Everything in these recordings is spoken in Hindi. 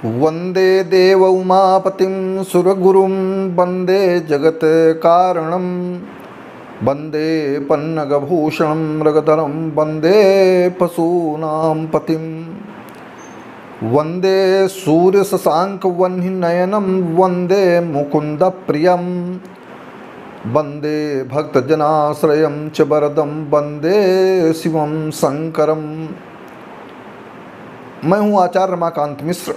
वंदे देव उमापतिं सुरगुरुं वंदे जगत कारणं वंदे पन्नगभूषणं मृगधरं वंदे पशूनां पतिं वंदे सूर्यशशाङ्कवह्निनयनं वंदे मुकुन्दप्रियं वंदे भक्तजनाश्रयं च वरदं वंदे शिवं शंकरं। मैं हूं आचार्य रमाकांत मिश्र।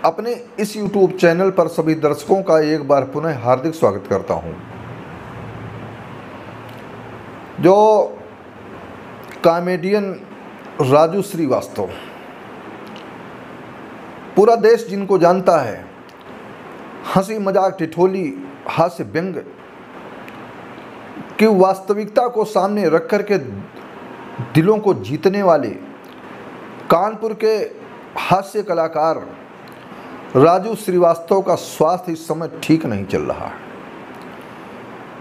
अपने इस YouTube चैनल पर सभी दर्शकों का एक बार पुनः हार्दिक स्वागत करता हूं। जो कॉमेडियन राजू श्रीवास्तव, पूरा देश जिनको जानता है, हंसी मजाक ठिठोली हास्य व्यंग की वास्तविकता को सामने रख कर के दिलों को जीतने वाले कानपुर के हास्य कलाकार राजू श्रीवास्तव का स्वास्थ्य इस समय ठीक नहीं चल रहा है।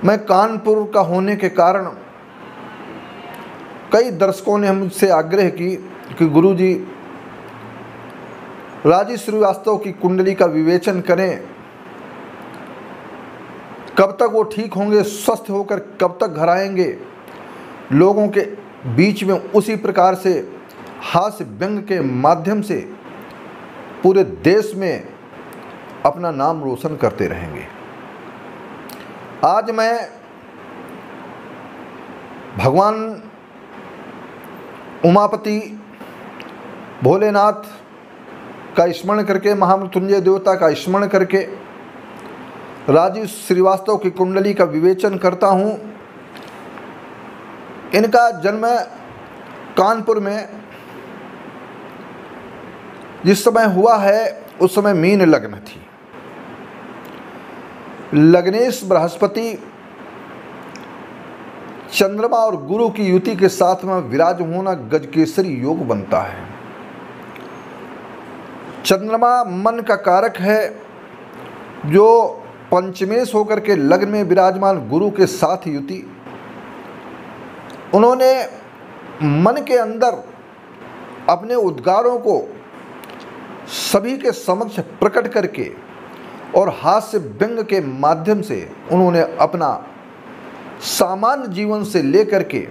मैं कानपुर का होने के कारण कई दर्शकों ने मुझसे आग्रह की कि गुरुजी राजू श्रीवास्तव की कुंडली का विवेचन करें, कब तक वो ठीक होंगे, स्वस्थ होकर कब तक घर आएंगे, लोगों के बीच में उसी प्रकार से हास्य व्यंग के माध्यम से पूरे देश में अपना नाम रोशन करते रहेंगे। आज मैं भगवान उमापति भोलेनाथ का स्मरण करके, महामृत्युंजय देवता का स्मरण करके राजू श्रीवास्तव की कुंडली का विवेचन करता हूँ। इनका जन्म कानपुर में जिस समय हुआ है उस समय मीन लग्न थी। लग्नेश बृहस्पति चंद्रमा और गुरु की युति के साथ में विराज होना गजकेसरी योग बनता है। चंद्रमा मन का कारक है, जो पंचमेश होकर के लग्न में विराजमान गुरु के साथ युति, उन्होंने मन के अंदर अपने उद्गारों को सभी के समक्ष प्रकट करके और हास्य व्यंग के माध्यम से उन्होंने अपना सामान्य जीवन से लेकर के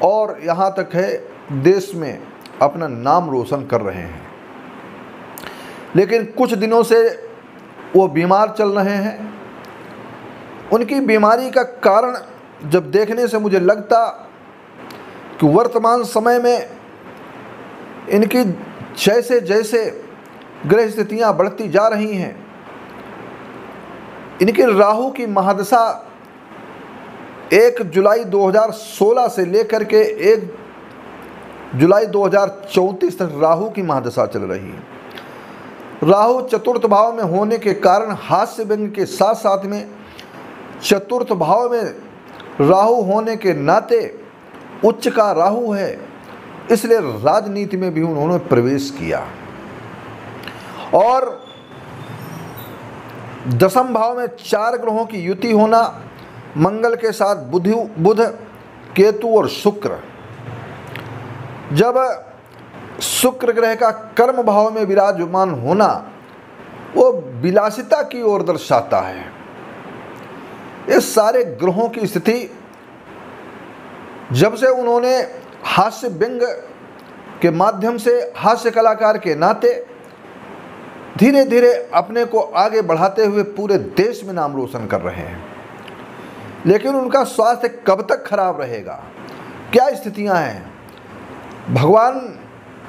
और यहाँ तक है देश में अपना नाम रोशन कर रहे हैं। लेकिन कुछ दिनों से वो बीमार चल रहे हैं। उनकी बीमारी का कारण जब देखने से मुझे लगता कि वर्तमान समय में इनकी जैसे जैसे ग्रह स्थितियां बढ़ती जा रही हैं, इनकी राहु की महादशा 1 जुलाई 2016 से लेकर के 1 जुलाई 2034 तक राहु की महादशा चल रही है। राहु चतुर्थ भाव में होने के कारण हास्य व्यंग के साथ साथ में चतुर्थ भाव में राहु होने के नाते उच्च का राहु है, इसलिए राजनीति में भी उन्होंने प्रवेश किया। और दसम भाव में 4 ग्रहों की युति होना, मंगल के साथ बुध, केतु और शुक्र। जब शुक्र ग्रह का कर्म भाव में विराजमान होना वो विलासिता की ओर दर्शाता है। इस सारे ग्रहों की स्थिति जब से उन्होंने हास्य व्यंग के माध्यम से हास्य कलाकार के नाते धीरे धीरे अपने को आगे बढ़ाते हुए पूरे देश में नाम रोशन कर रहे हैं। लेकिन उनका स्वास्थ्य कब तक खराब रहेगा, क्या स्थितियां हैं, भगवान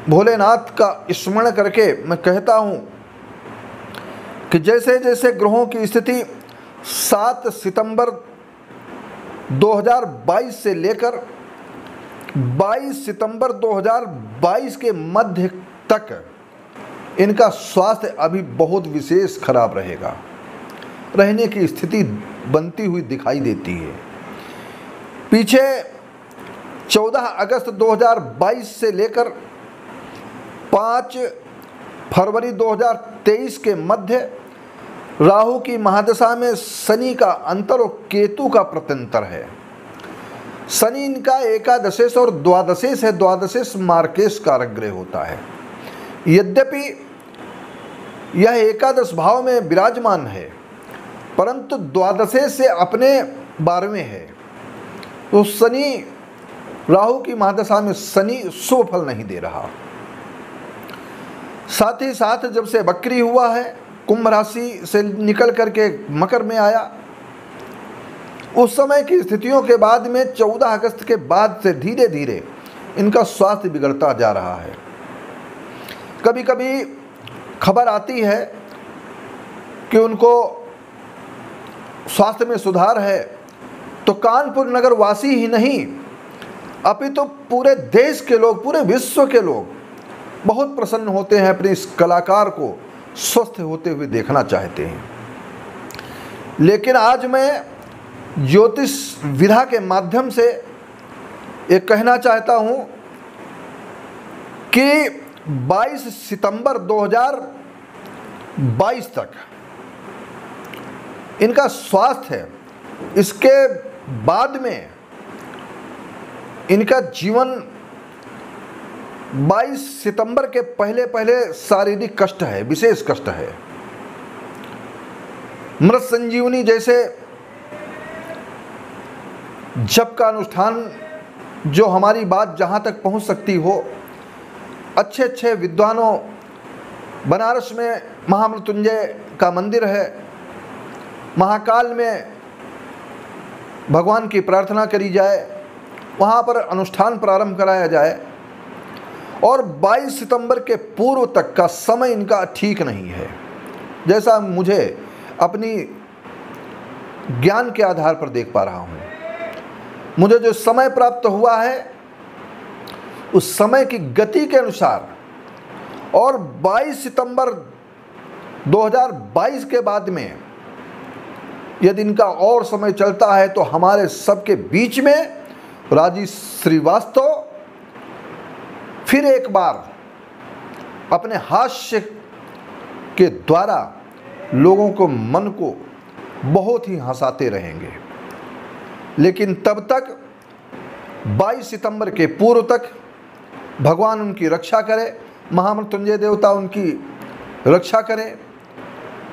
भोलेनाथ का स्मरण करके मैं कहता हूं कि जैसे जैसे ग्रहों की स्थिति 7 सितंबर 2022 से लेकर 22 सितंबर 2022 के मध्य तक इनका स्वास्थ्य अभी बहुत विशेष खराब रहेगा, रहने की स्थिति बनती हुई दिखाई देती है। पीछे 14 अगस्त 2022 से लेकर 5 फरवरी 2023 के मध्य राहु की महादशा में शनि का अंतर और केतु का प्रत्यंतर है। शनि इनका एकादशेश और द्वादशेश है। द्वादशेश मार्केश कारक ग्रह होता है। यद्यपि यह एकादश भाव में विराजमान है, परंतु द्वादशे से अपने 12वें है। तो शनि, राहु की महादशा में शनि शुभ फल नहीं दे रहा। साथ ही साथ जब से वक्री हुआ है, कुंभ राशि से निकल करके मकर में आया, उस समय की स्थितियों के बाद में 14 अगस्त के बाद से धीरे धीरे इनका स्वास्थ्य बिगड़ता जा रहा है। कभी कभी खबर आती है कि उनको स्वास्थ्य में सुधार है, तो कानपुर नगर वासी ही नहीं अपितु पूरे देश के लोग, पूरे विश्व के लोग बहुत प्रसन्न होते हैं, अपने इस कलाकार को स्वस्थ होते हुए देखना चाहते हैं। लेकिन आज मैं ज्योतिष विधा के माध्यम से ये कहना चाहता हूँ कि 22 सितंबर 2022 तक इनका स्वास्थ्य है, इसके बाद में इनका जीवन 22 सितंबर के पहले पहले शारीरिक कष्ट है, विशेष कष्ट है। मृत संजीवनी जैसे जप का अनुष्ठान, जो हमारी बात जहाँ तक पहुँच सकती हो, अच्छे अच्छे विद्वानों, बनारस में महामृत्युंजय का मंदिर है, महाकाल में भगवान की प्रार्थना करी जाए, वहाँ पर अनुष्ठान प्रारंभ कराया जाए। और 22 सितंबर के पूर्व तक का समय इनका ठीक नहीं है। जैसा मुझे अपनी ज्ञान के आधार पर देख पा रहा हूँ, मुझे जो समय प्राप्त हुआ है उस समय की गति के अनुसार, और 22 सितंबर 2022 के बाद में यदि इनका और समय चलता है तो हमारे सबके बीच में राजीव श्रीवास्तव फिर एक बार अपने हास्य के द्वारा लोगों को, मन को बहुत ही हंसाते रहेंगे। लेकिन तब तक 22 सितंबर के पूर्व तक भगवान उनकी रक्षा करे, महामृत्युंजय देवता उनकी रक्षा करें,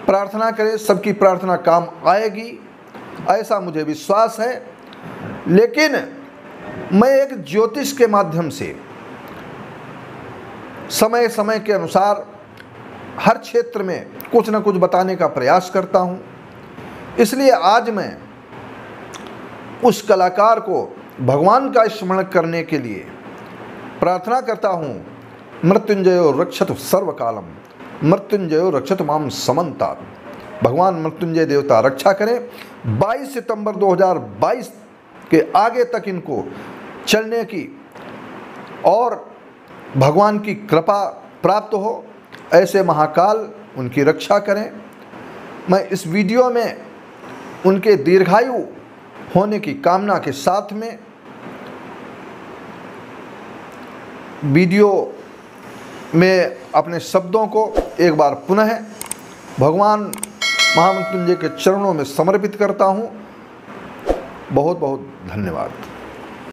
प्रार्थना करें, सबकी प्रार्थना काम आएगी, ऐसा मुझे विश्वास है। लेकिन मैं एक ज्योतिष के माध्यम से समय समय के अनुसार हर क्षेत्र में कुछ न कुछ बताने का प्रयास करता हूँ। इसलिए आज मैं उस कलाकार को भगवान का स्मरण करने के लिए प्रार्थना करता हूँ, मृत्युंजयो रक्षतु सर्वकालम, मृत्युंजयो रक्षतु माम समन्तात्। भगवान मृत्युंजय देवता रक्षा करें। 22 सितंबर 2022 के आगे तक इनको चलने की और भगवान की कृपा प्राप्त हो, ऐसे महाकाल उनकी रक्षा करें। मैं इस वीडियो में उनके दीर्घायु होने की कामना के साथ में वीडियो में अपने शब्दों को एक बार पुनः भगवान महामृत्युंजय के चरणों में समर्पित करता हूँ। बहुत बहुत धन्यवाद।